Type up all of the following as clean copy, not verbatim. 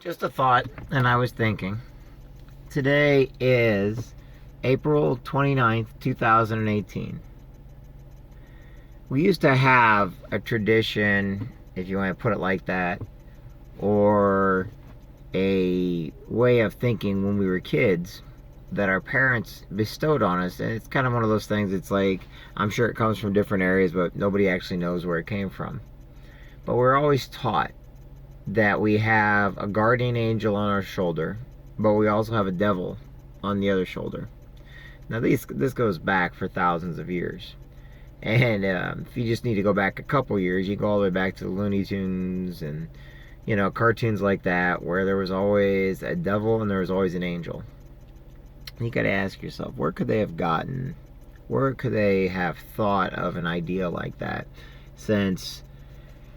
Just a thought, and I was thinking. Today is April 29th, 2018. We used to have a tradition, if you want to put it like that, or a way of thinking when we were kids that our parents bestowed on us. And it's kind of one of those things, it's like, I'm sure it comes from different areas, but nobody actually knows where it came from. But we're always taught that we have a guardian angel on our shoulder, but we also have a devil on the other shoulder. Now, this goes back for thousands of years. And if you just need to go back a couple years, you go all the way back to the Looney Tunes and, cartoons like that, where there was always a devil and there was always an angel. And you got to ask yourself, where could they have thought of an idea like that? Since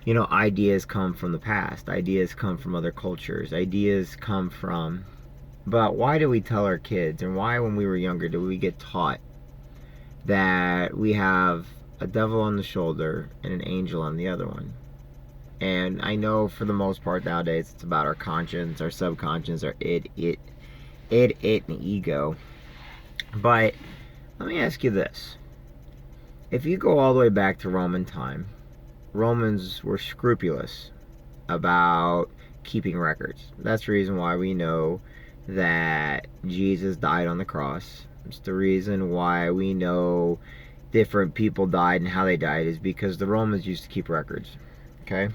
ideas come from the past, ideas come from other cultures, ideas come from. But why do we tell our kids, and why when we were younger do we get taught that we have a devil on the shoulder and an angel on the other one? And I know for the most part nowadays it's about our conscience, our subconscious, our it, and ego. But let me ask you this. If you go all the way back to Roman time, Romans were scrupulous about keeping records. That's the reason why we know that Jesus died on the cross. It's the reason why we know different people died and how they died, is because the Romans used to keep records. Okay?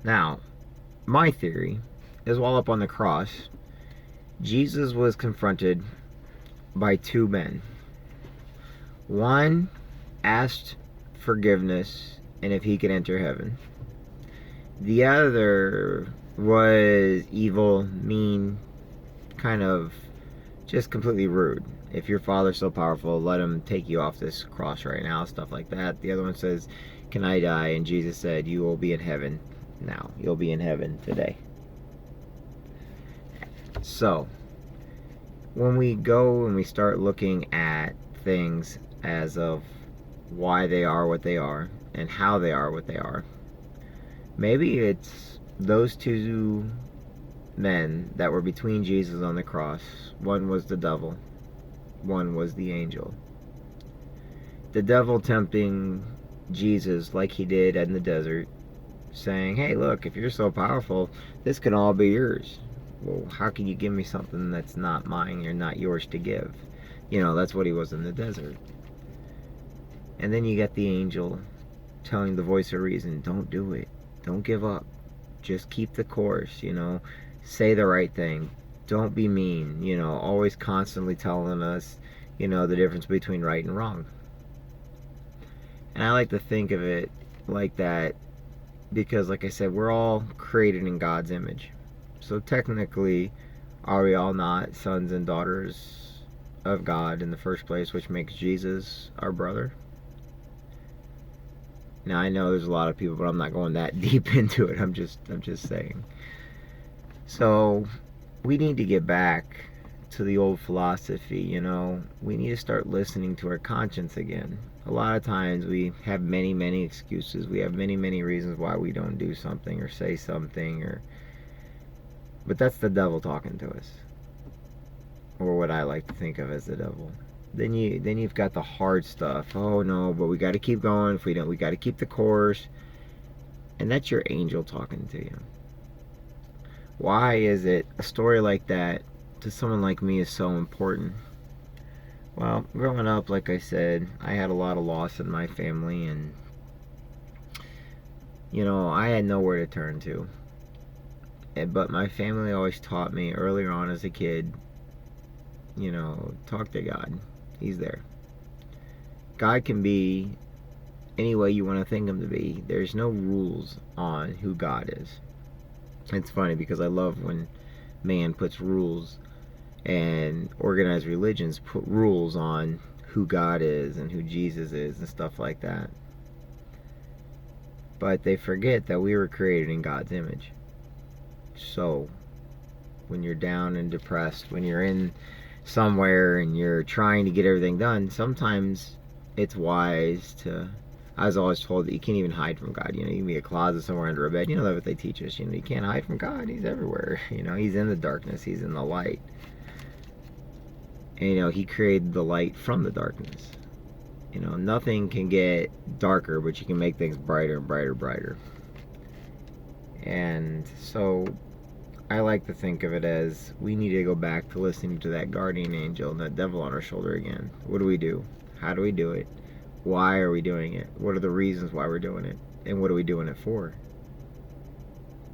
Now, my theory is, while up on the cross, Jesus was confronted by two men. One asked forgiveness and if he could enter heaven. The other was evil, mean, kind of just completely rude. If your father's so powerful, let him take you off this cross right now, stuff like that. The other one says, can I die? And Jesus said, you will be in heaven now. You'll be in heaven today. So, when we go and we start looking at things as of why they are what they are and how they are what they are, maybe it's those two men that were between Jesus on the cross. One was the devil, one was the angel. The devil tempting Jesus like he did in the desert, saying, hey, look, if you're so powerful, this can all be yours. Well, how can you give me something that's not mine or not yours to give? That's what he was in the desert. And then you got the angel telling the voice of reason, don't do it. Don't give up. Just keep the course, say the right thing. Don't be mean, always constantly telling us, the difference between right and wrong. And I like to think of it like that because, like I said, we're all created in God's image. So technically, are we all not sons and daughters of God in the first place, which makes Jesus our brother? Now, I know there's a lot of people, but I'm not going that deep into it. I'm just saying. So, we need to get back to the old philosophy, We need to start listening to our conscience again. A lot of times we have many, many excuses. We have many, many reasons why we don't do something or say something, but that's the devil talking to us. Or what I like to think of as the devil. Then you've got the hard stuff. Oh no, but we got to keep going. If we don't, we got to keep the course. And that's your angel talking to you. Why is it a story like that to someone like me is so important? Well, growing up, like I said, I had a lot of loss in my family, and I had nowhere to turn to. But my family always taught me earlier on as a kid, talk to God. He's there. God can be any way you want to think him to be. There's no rules on who God is. It's funny because I love when man puts rules, and organized religions put rules on who God is and who Jesus is and stuff like that. But they forget that we were created in God's image. So, when you're down and depressed, when you're in somewhere and you're trying to get everything done, sometimes it's wise to I was always told that you can't even hide from God. You know, you can be a closet somewhere under a bed. You know, that's what they teach us. You know, you can't hide from God. He's everywhere. You know, He's in the darkness. He's in the light. And, you know, He created the light from the darkness. You know, nothing can get darker, but you can make things brighter and brighter, brighter. And so I like to think of it as we need to go back to listening to that guardian angel and that devil on our shoulder again. What do? How do we do it? Why are we doing it? What are the reasons why we're doing it? And what are we doing it for?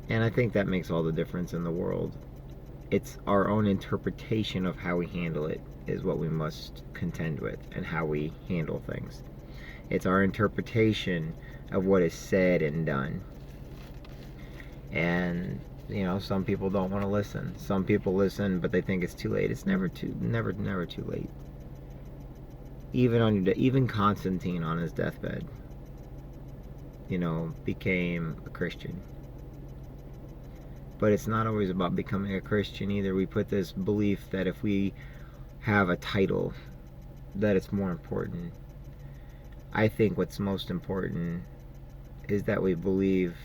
And I think that makes all the difference in the world. It's our own interpretation of how we handle it is what we must contend with, and how we handle things. It's our interpretation of what is said and done. And you know, some people don't want to listen. Some people listen, but they think it's too late. It's never too late. Even Constantine on his deathbed, you know, became a Christian. But it's not always about becoming a Christian either. We put this belief that if we have a title, that it's more important. I think what's most important is that we believe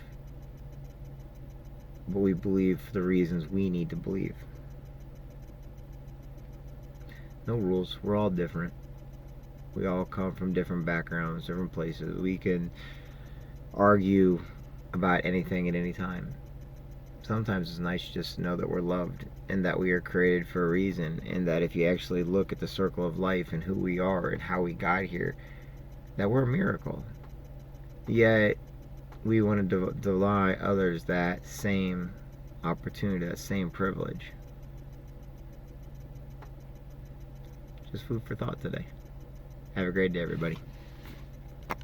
what we believe for the reasons we need to believe. No rules. We're all different. We all come from different backgrounds, different places. We can argue about anything at any time. Sometimes it's nice just to know that we're loved and that we are created for a reason, and that if you actually look at the circle of life and who we are and how we got here, that we're a miracle. Yet we want to deny others that same opportunity, that same privilege. Just food for thought today. Have a great day, everybody.